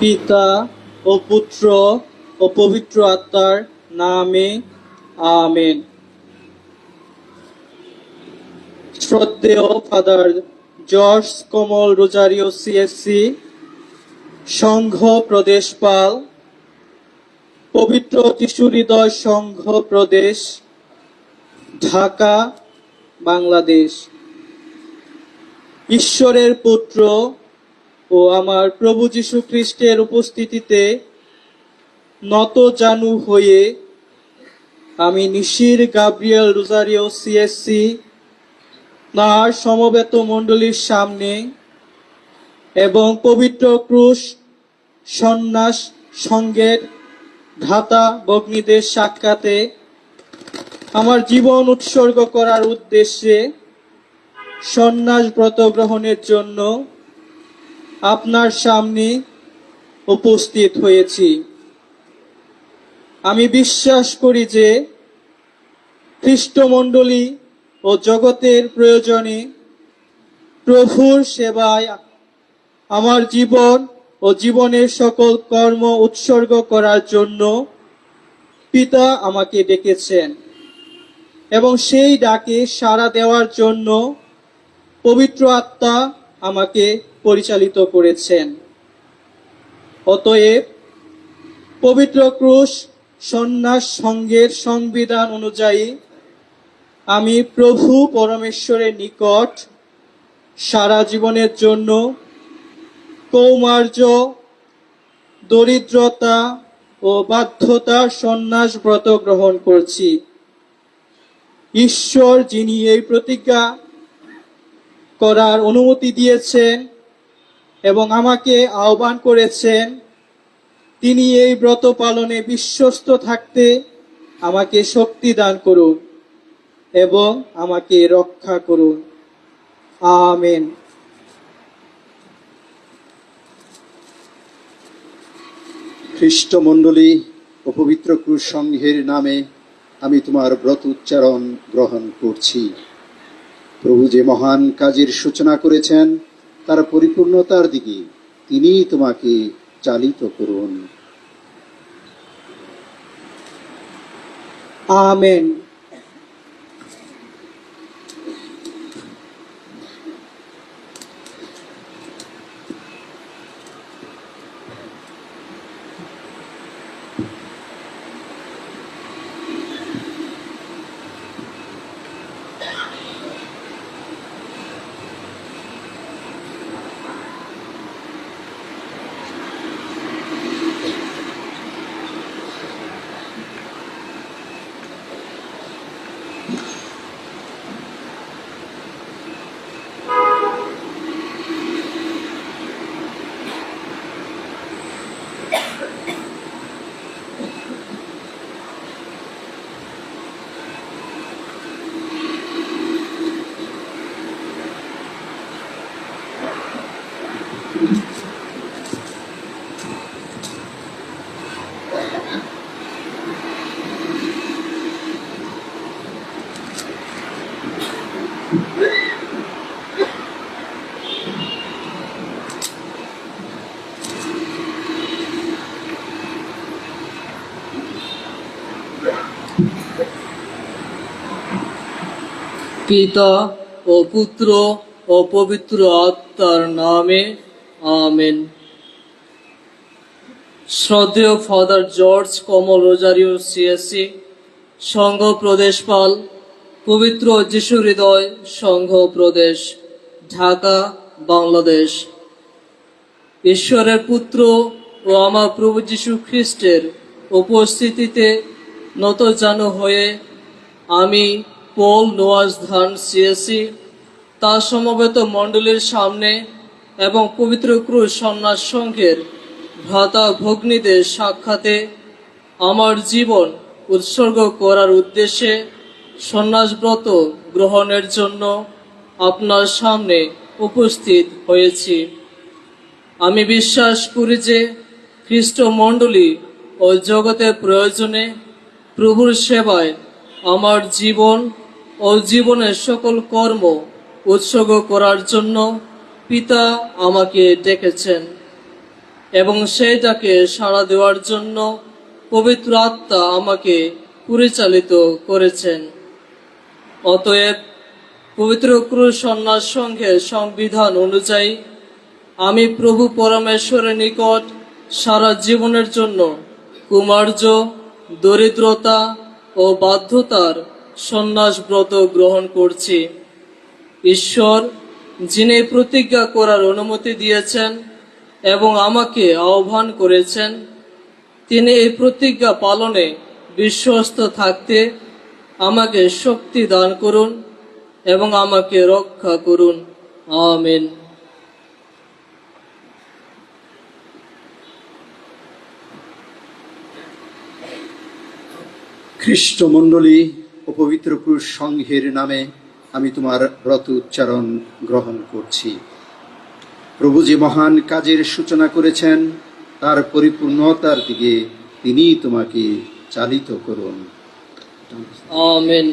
পিতা ও পুত্র ও পবিত্র আত্মার নামে আমেন। শ্রদ্ধেয় ফাদার জর্জ কমল রোজারিও সিএসসি, সংঘ প্রদেশপাল, পবিত্র যিশু হৃদয় সংঘ প্রদেশ, ঢাকা, বাংলাদেশ। ঈশ্বরের পুত্র ও আমার প্রভু যীশু খ্রিস্টের উপস্থিতিতে নত জানু হয়ে আমি নিশির গাব্রিয়েল রোজারিও সিএসসি তাঁর সমবেত মণ্ডলীর সামনে এবং পবিত্র ক্রুশ সন্ন্যাস সংঘের ভ্রাতা ভগ্নীদের সাক্ষাতে আমার জীবন উৎসর্গ করার উদ্দেশ্যে সন্ন্যাস ব্রত গ্রহণের জন্য আপনার সামনে উপস্থিত হয়েছি। আমি বিশ্বাস করি যে খ্রিস্টমণ্ডলী ও জগতের প্রয়োজনে প্রভুর সেবায় আমার জীবন ও জীবনের সকল কর্ম উৎসর্গ করার জন্য পিতা আমাকে ডেকেছেন এবং সেই ডাকে সাড়া দেওয়ার জন্য পবিত্র আত্মা আমাকে পরিচালিত করেছেন। অতএব পবিত্র ক্রুশ সন্ন্যাস সংঘের সংবিধান অনুযায়ী আমি প্রভু পরমেশ্বরের নিকট সারা জীবনের জন্য কৌমার্য, দরিদ্রতা ও বাধ্যতার সন্ন্যাস ব্রত গ্রহণ করছি। ঈশ্বর যিনি এই প্রতিজ্ঞা করার অনুমতি দিয়েছেন এবং আমাকে আহ্বান করেছেন, তিনি এই ব্রত পালনে বিশ্বস্ত থাকতে আমাকে শক্তি দান করুন এবং আমাকে রক্ষা করুন। আমেন। খ্রিস্টমণ্ডলী ও পবিত্র ক্রুশ সংঘের নামে আমি তোমার ব্রত উচ্চারণ গ্রহণ করছি। প্রভু যে মহান কাজের সূচনা করেছেন তার পরিপূর্ণতার দিকে তিনিই তোমাকে চালিত করুন। আমেন। পিতা ও পুত্র ও পবিত্র আত্মার নামে আমেন। শ্রদ্ধেয় ফাদার জর্জ কমল রোজারিও সিএসসি, সংঘ প্রদেশপাল, পবিত্র যিশু হৃদয় সংঘ প্রদেশ, ঢাকা, বাংলাদেশ। ঈশ্বরের পুত্র ও আমার প্রভু যীশু খ্রিস্টের উপস্থিতিতে নতজানু হয়ে আমি পল নোয়াজ ধান সিএসসি তার সমবেত মণ্ডলীর সামনে এবং পবিত্র ক্রুশ সন্ন্যাস সংঘের ভ্রাতা ভগ্নীদের সাক্ষাতে আমার জীবন উৎসর্গ করার উদ্দেশ্যে সন্ন্যাসব্রত গ্রহণের জন্য আপনার সামনে উপস্থিত হয়েছি। আমি বিশ্বাস করি যে খ্রিস্টমণ্ডলী ও জগতের প্রয়োজনে প্রভুর সেবায় আমার জীবন ও জীবনের সকল কর্ম উৎসর্গ করার জন্য পিতা আমাকে ডেকেছেন এবং সেইটাকে সাড়া দেওয়ার জন্য পবিত্র আত্মা আমাকে পরিচালিত করেছেন। অতএব পবিত্র ক্রুশ সন্ন্যাস সংঘের সংবিধান অনুযায়ী আমি প্রভু পরমেশ্বরের নিকট সারা জীবনের জন্য কুমার্য, দরিদ্রতা ও বাধ্যতার সন্ন্যাস ব্রত গ্রহণ করছি। ঈশ্বর, যিনি প্রতিজ্ঞা করার অনুমতি দিয়েছেন এবং আমাকে আহ্বান করেছেন, তিনি এই প্রতিজ্ঞা পালনে বিশ্বস্ত থাকতে আমাকে শক্তি দান করুন এবং আমাকে রক্ষা করুন। আমিন। খ্রিস্টমণ্ডলী ও পবিত্র ক্রুশ সংঘের নামে আমি তোমার ব্রত উচ্চারণ গ্রহণ করছি। প্রভু যে মহান কাজের সূচনা করেছেন তার পরিপূর্ণতার দিকে তিনি তোমাকে চালিত করুন। আমিন।